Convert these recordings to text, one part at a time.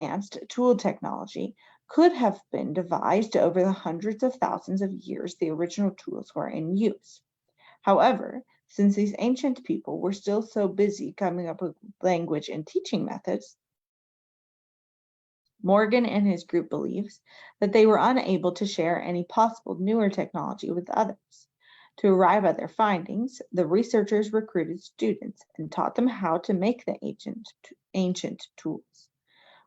advanced tool technology could have been devised over the hundreds of thousands of years the original tools were in use. However, since these ancient people were still so busy coming up with language and teaching methods, Morgan and his group believes that they were unable to share any possible newer technology with others. To arrive at their findings, the researchers recruited students and taught them how to make the ancient tools.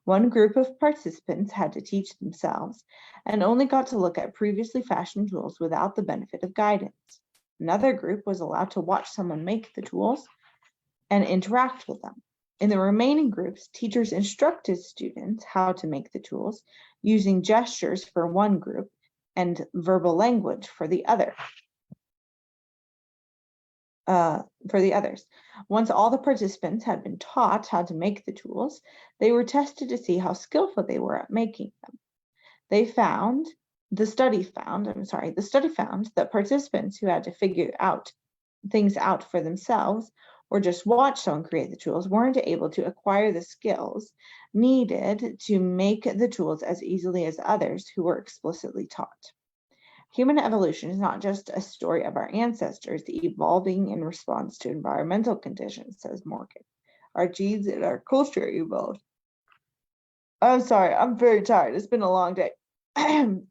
One group of participants had to teach themselves and only got to look at previously fashioned tools without the benefit of guidance. Another group was allowed to watch someone make the tools and interact with them. In the remaining groups, teachers instructed students how to make the tools using gestures for one group and verbal language for the other. For the others. Once all the participants had been taught how to make the tools, they were tested to see how skillful they were at making them. The study found that participants who had to figure things out for themselves or just watch someone create the tools weren't able to acquire the skills needed to make the tools as easily as others who were explicitly taught. Human evolution is not just a story of our ancestors evolving in response to environmental conditions, says Morgan. Our genes and our culture evolved. I'm sorry, I'm very tired. It's been a long day. And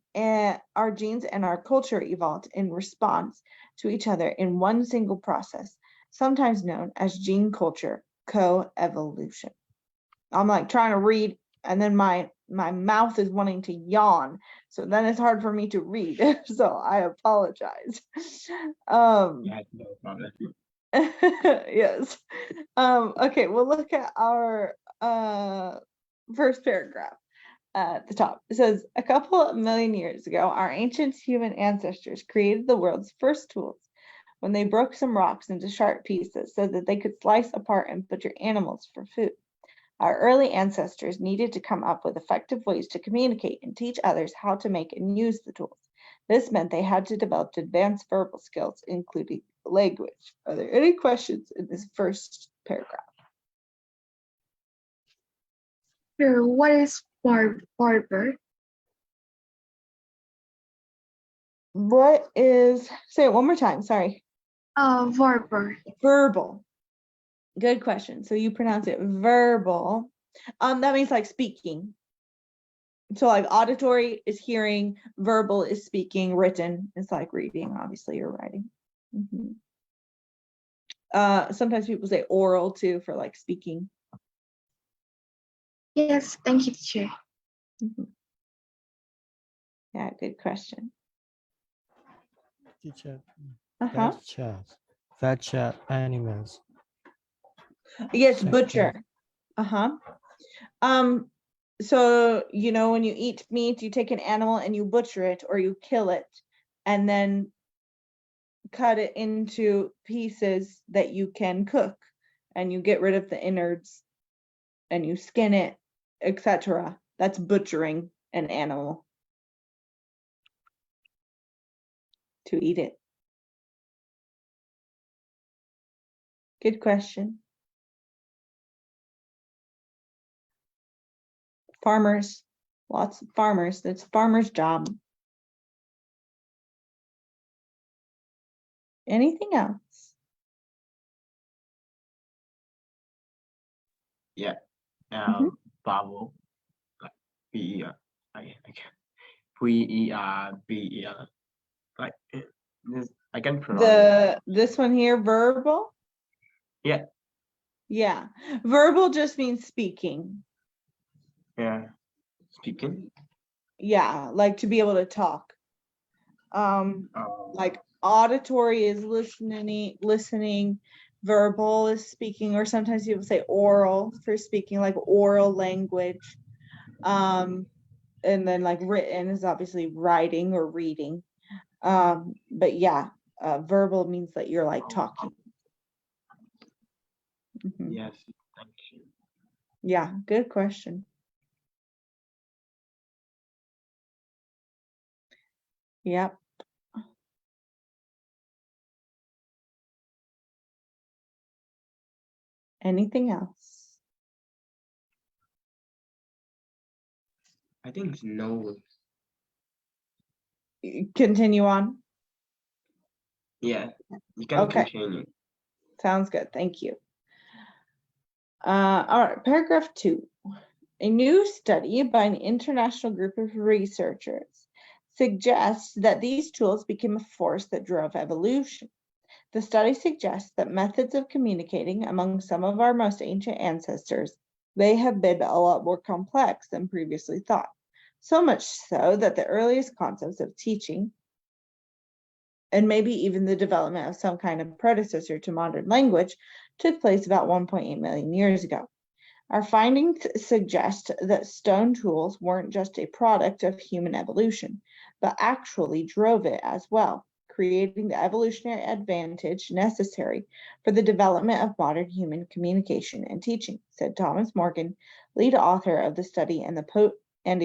our genes and our culture evolved in response to each other in one single process, sometimes known as gene culture co-evolution. I'm like trying to read, and then my mouth is wanting to yawn, so then it's hard for me to read. So I apologize. Yeah, no problem. Yes. Okay, we'll look at our first paragraph at the top. It says, a couple of million years ago, our ancient human ancestors created the world's first tools when they broke some rocks into sharp pieces so that they could slice apart and butcher animals for food. Our early ancestors needed to come up with effective ways to communicate and teach others how to make and use the tools. This meant they had to develop advanced verbal skills, including language. Are there any questions in this first paragraph? Sure. What is barber? What is, say it one more time, sorry. Barber. Verbal. Good question. So you pronounce it verbal. That means like speaking. So like auditory is hearing, verbal is speaking, written is like reading, obviously, or writing. Sometimes people say oral too for like speaking. Yes, thank you, teacher. Yeah, good question. Teacher, Fetch animals. Yes, butcher. So you know, when you eat meat, you take an animal and you butcher it or you kill it and then cut it into pieces that you can cook, and you get rid of the innards and you skin it, etc. That's butchering an animal to eat it. Good question. Farmers, lots of farmers. That's farmer's job. Anything else? Yeah. Vowel. Like B-E-R. I can V-E-R-B-E-R. Like this, I can pronounce This one here, verbal? Yeah. Yeah. Verbal just means speaking. Yeah. Speaking. Yeah, like to be able to talk. Like auditory is listening, verbal is speaking, or sometimes people say oral for speaking, like oral language. And then like written is obviously writing or reading. But yeah, verbal means that you're like talking. Yes, thank you. Yeah, good question. Yep. Anything else? I think it's no. Continue on. Yeah, you can Okay. continue. Sounds good. Thank you. All right, paragraph 2. A new study by an international group of researchers suggests that these tools became a force that drove evolution. The study suggests that methods of communicating among some of our most ancient ancestors may have been a lot more complex than previously thought. So much so that the earliest concepts of teaching, and maybe even the development of some kind of predecessor to modern language, took place about 1.8 million years ago. Our findings suggest that stone tools weren't just a product of human evolution, but actually drove it as well, creating the evolutionary advantage necessary for the development of modern human communication and teaching, said Thomas Morgan, lead author of the study and a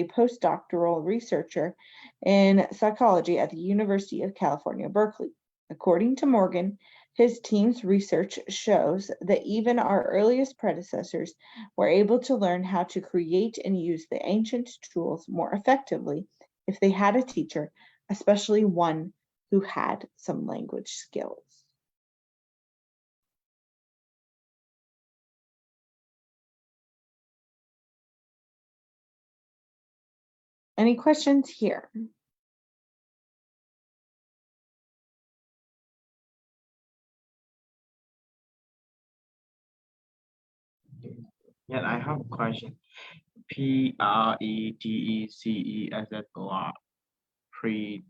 postdoctoral researcher in psychology at the University of California, Berkeley. According to Morgan, his team's research shows that even our earliest predecessors were able to learn how to create and use the ancient tools more effectively if they had a teacher, especially one who had some language skills. Any questions here? Yeah, I have a question. PREDECESSOR. Pre.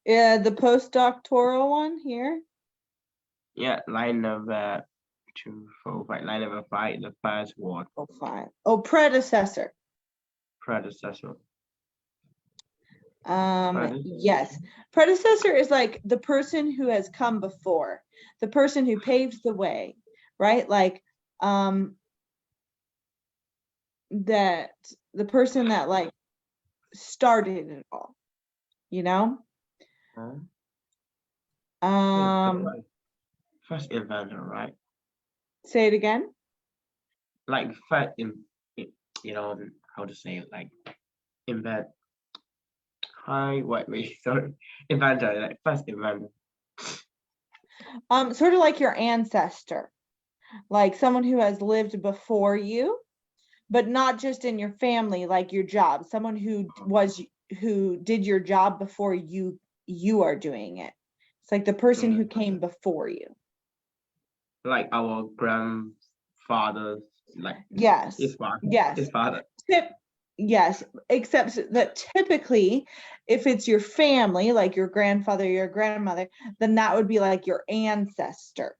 The postdoctoral one here. Yeah, line number 2, 4, 5. Line number 5. The first word. Oh, 5. Oh, predecessor. Predecessor. Yes. Predecessor is like the person who has come before, the person who paved the way, right? Like, that the person that like started it all, you know? Huh? First inventor, right? Say it again. Like first how to say it, like invent. Hi, wait, sorry. Inventor, like first inventor. Sort of like your ancestor, like someone who has lived before you, but not just in your family, like your job, someone who did your job before you are doing it. It's like the person who came before you. Like our grandfathers, like Yes. his father. Yes. His father. Yes, except that typically, if it's your family, like your grandfather, your grandmother, then that would be like your ancestor.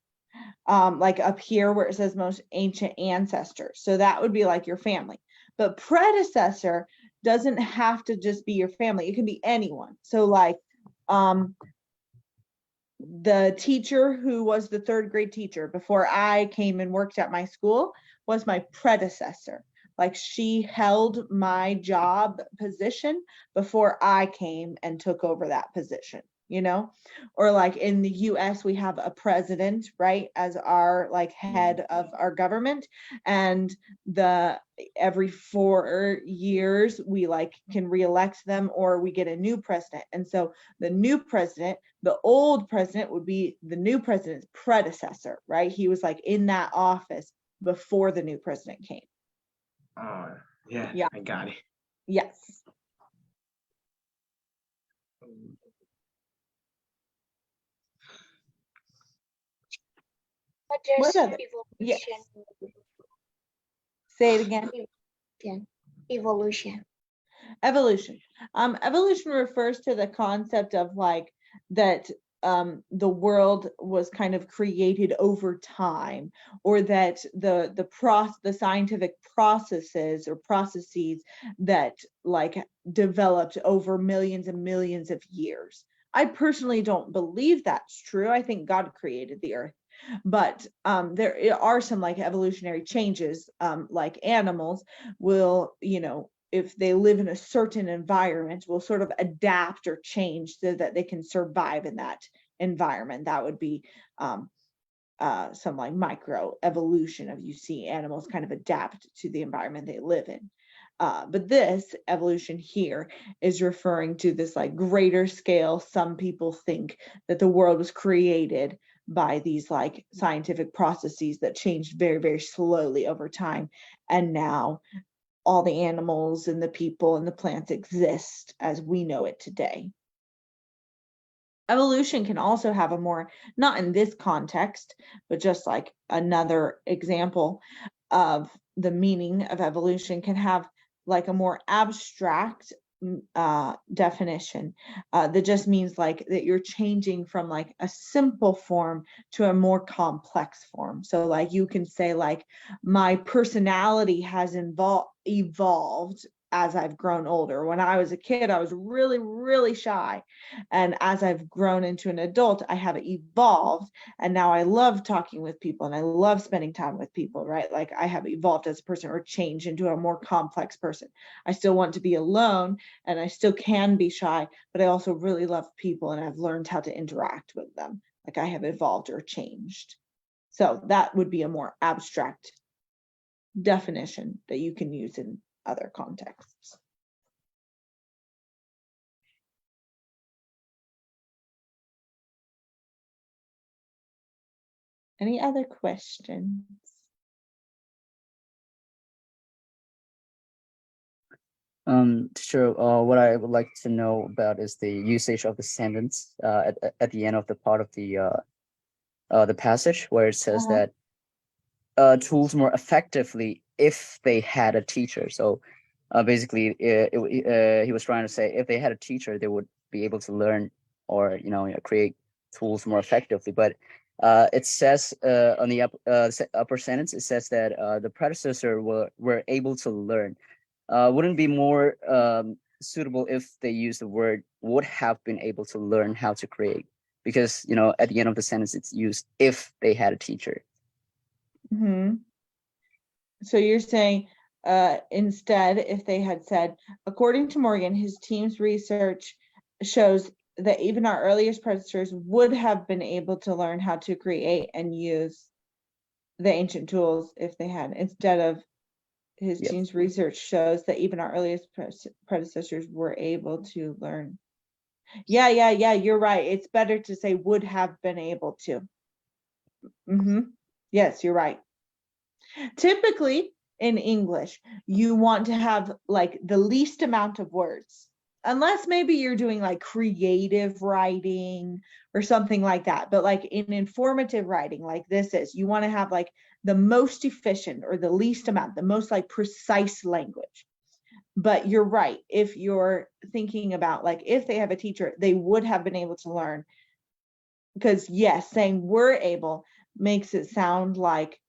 Like up here where it says most ancient ancestors. So that would be like your family. But predecessor doesn't have to just be your family. It can be anyone. So like the teacher who was the 3rd grade teacher before I came and worked at my school was my predecessor. Like she held my job position before I came and took over that position, you know? Or like in the US, we have a president, right, as our like head of our government. And every 4 years we like can reelect them or we get a new president. And so the new president, the old president would be the new president's predecessor, right? He was like in that office before the new president came. Oh, yeah, I got it. Yes. What other? Yes. Say it again. Evolution. Evolution. Evolution refers to the concept of like that the world was kind of created over time, or that the scientific processes or processes that like developed over millions and millions of years. I personally don't believe that's true. I think God created the earth. But there are some like evolutionary changes, like animals will, if they live in a certain environment, will sort of adapt or change so that they can survive in that environment. That would be some like micro evolution of, you see animals kind of adapt to the environment they live in. But this evolution here is referring to this like greater scale. Some people think that the world was created by these like scientific processes that changed very, very slowly over time. And now all the animals and the people and the plants exist as we know it today. Evolution can also have a more, not in this context, but just like another example of the meaning of evolution, can have like a more abstract definition that just means like that you're changing from like a simple form to a more complex form. So like you can say like my personality has evolved as I've grown older. When I was a kid, I was really, really shy. And as I've grown into an adult, I have evolved. And now I love talking with people and I love spending time with people, right? Like I have evolved as a person or changed into a more complex person. I still want to be alone and I still can be shy, but I also really love people and I've learned how to interact with them. Like I have evolved or changed. So that would be a more abstract definition that you can use in other contexts. Any other questions? Sure. What I would like to know about is the usage of the sentence at the end of the part of the passage where it says Uh-huh. that tools more effectively if they had a teacher. So basically, he was trying to say if they had a teacher, they would be able to learn or create tools more effectively. But it says on the upper sentence, it says that the predecessor were able to learn. Wouldn't it be more suitable if they use the word would have been able to learn how to create? Because at the end of the sentence, it's used if they had a teacher. Mm-hmm. So you're saying instead, if they had said, according to Morgan, his team's research shows that even our earliest predecessors would have been able to learn how to create and use the ancient tools if they had, instead of his Yes. team's research shows that even our earliest predecessors were able to learn. Yeah, you're right. It's better to say would have been able to. Yes, you're right. Typically in English, you want to have like the least amount of words, unless maybe you're doing like creative writing or something like that. But like in informative writing, like this is, you want to have like the most efficient or the least amount, the most like precise language. But you're right. If you're thinking about like if they have a teacher, they would have been able to learn. Because yes, saying we're able makes it sound like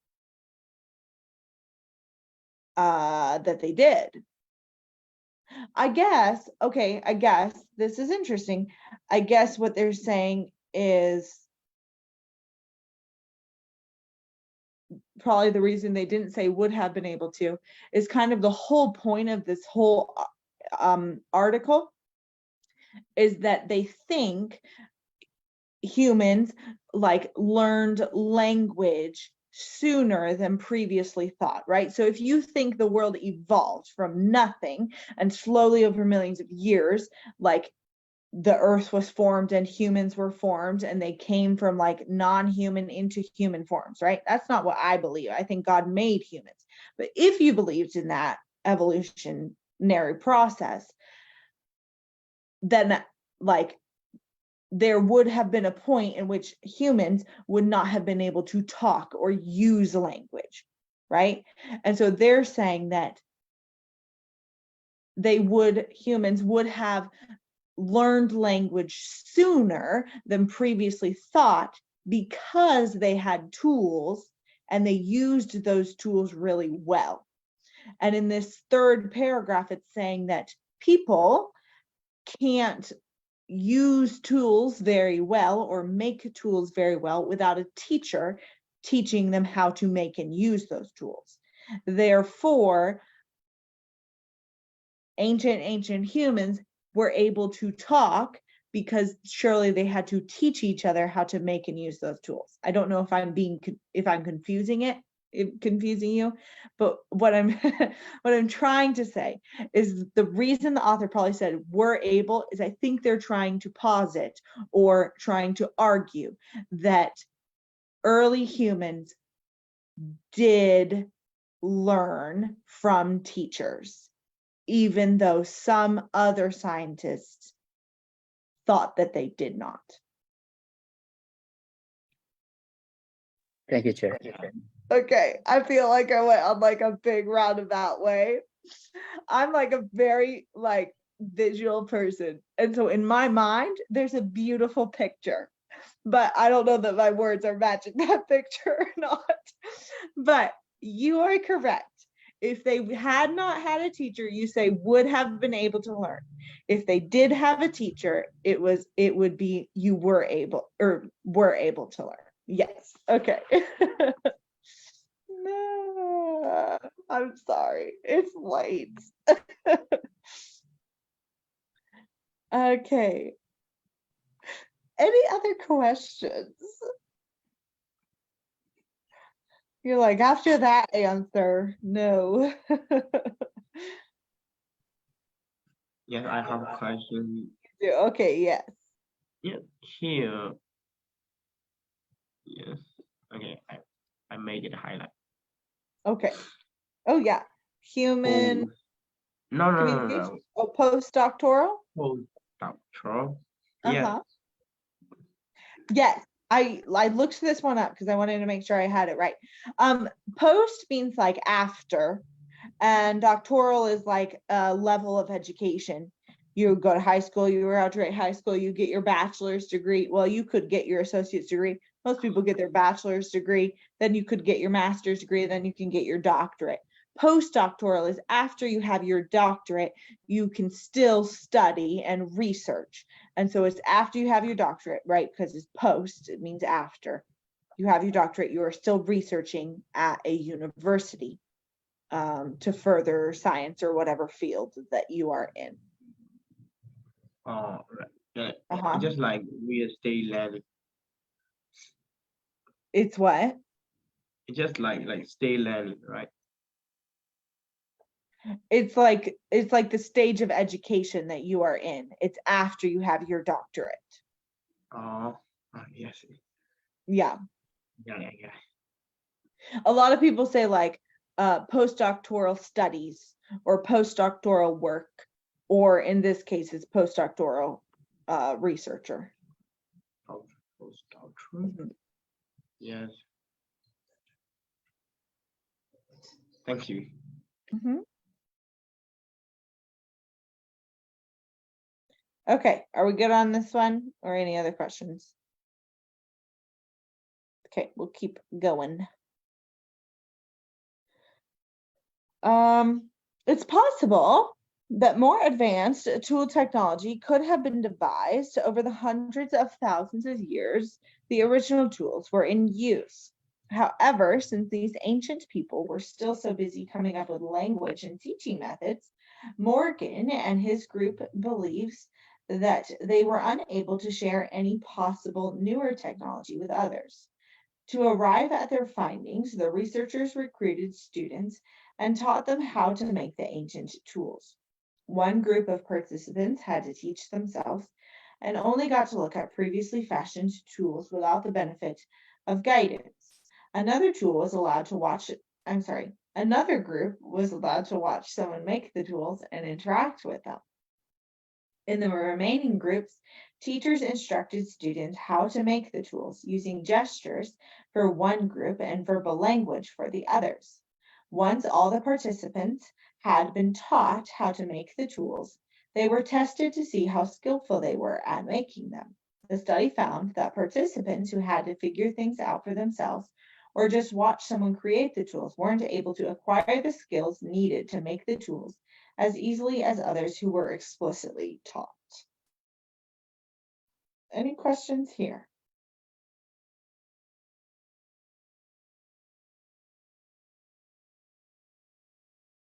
that they did. I guess this is interesting. I guess what they're saying is probably the reason they didn't say would have been able to is kind of the whole point of this whole article is that they think humans like learned language sooner than previously thought, right? So if you think the world evolved from nothing and slowly over millions of years, like the earth was formed and humans were formed and they came from like non-human into human forms, right? That's not what I believe. I think God made humans. But if you believed in that evolutionary process, then like there would have been a point in which humans would not have been able to talk or use language, right? And so they're saying that humans would have learned language sooner than previously thought because they had tools and they used those tools really well. And in this third paragraph, it's saying that people can't use tools very well or make tools very well without a teacher teaching them how to make and use those tools. Therefore, ancient humans were able to talk because surely they had to teach each other how to make and use those tools. I don't know if I'm confusing you, but what I'm what I'm trying to say is the reason the author probably said were able is I think they're trying to posit or trying to argue that early humans did learn from teachers, even though some other scientists thought that they did not. Thank you, Chair. Okay, I feel like I went on like a big roundabout way. I'm like a very like visual person. And so in my mind, there's a beautiful picture, but I don't know that my words are matching that picture or not. But you are correct. If they had not had a teacher, you say would have been able to learn. If they did have a teacher, it would be you were able to learn. Yes. Okay. No, I'm sorry. It's late. Okay. Any other questions? You're like, after that answer, no. Yes, I have a question. Okay, yes. Yeah, here. Yes. Okay, I made it highlight. Okay. Oh, yeah. Human No, communication. Oh, postdoctoral? Postdoctoral. Uh-huh. Yes. Yes. I looked this one up because I wanted to make sure I had it right. Post means like after, and doctoral is like a level of education. You go to high school, you graduate high school, you get your bachelor's degree. Well, you could get your associate's degree. Most people get their bachelor's degree, then you could get your master's degree, then you can get your doctorate. Postdoctoral is after you have your doctorate, you can still study and research. And so it's after you have your doctorate, right? Because it's post, it means after you have your doctorate, you are still researching at a university to further science or whatever field that you are in. Oh, right. Yeah, Uh-huh. just like we stay learning. It's what? It's just like stay learning, right? It's like the stage of education that you are in. It's after you have your doctorate. Oh, yes. Yeah. Yeah. A lot of people say like postdoctoral studies or postdoctoral work, or in this case, it's postdoctoral researcher. Postdoctoral. Mhm. Yes. Thank you. Mhm. Okay, are we good on this one or any other questions? Okay, we'll keep going. It's possible that more advanced tool technology could have been devised over the hundreds of thousands of years the original tools were in use. However, since these ancient people were still so busy coming up with language and teaching methods, Morgan and his group believes that they were unable to share any possible newer technology with others. To arrive at their findings, the researchers recruited students and taught them how to make the ancient tools. One group of participants had to teach themselves and only got to look at previously fashioned tools without the benefit of guidance. Another group was allowed to watch someone make the tools and interact with them. In the remaining groups, teachers instructed students how to make the tools using gestures for one group and verbal language for the others. Once all the participants had been taught how to make the tools, they were tested to see how skillful they were at making them. The study found that participants who had to figure things out for themselves or just watch someone create the tools weren't able to acquire the skills needed to make the tools as easily as others who were explicitly taught. Any questions here?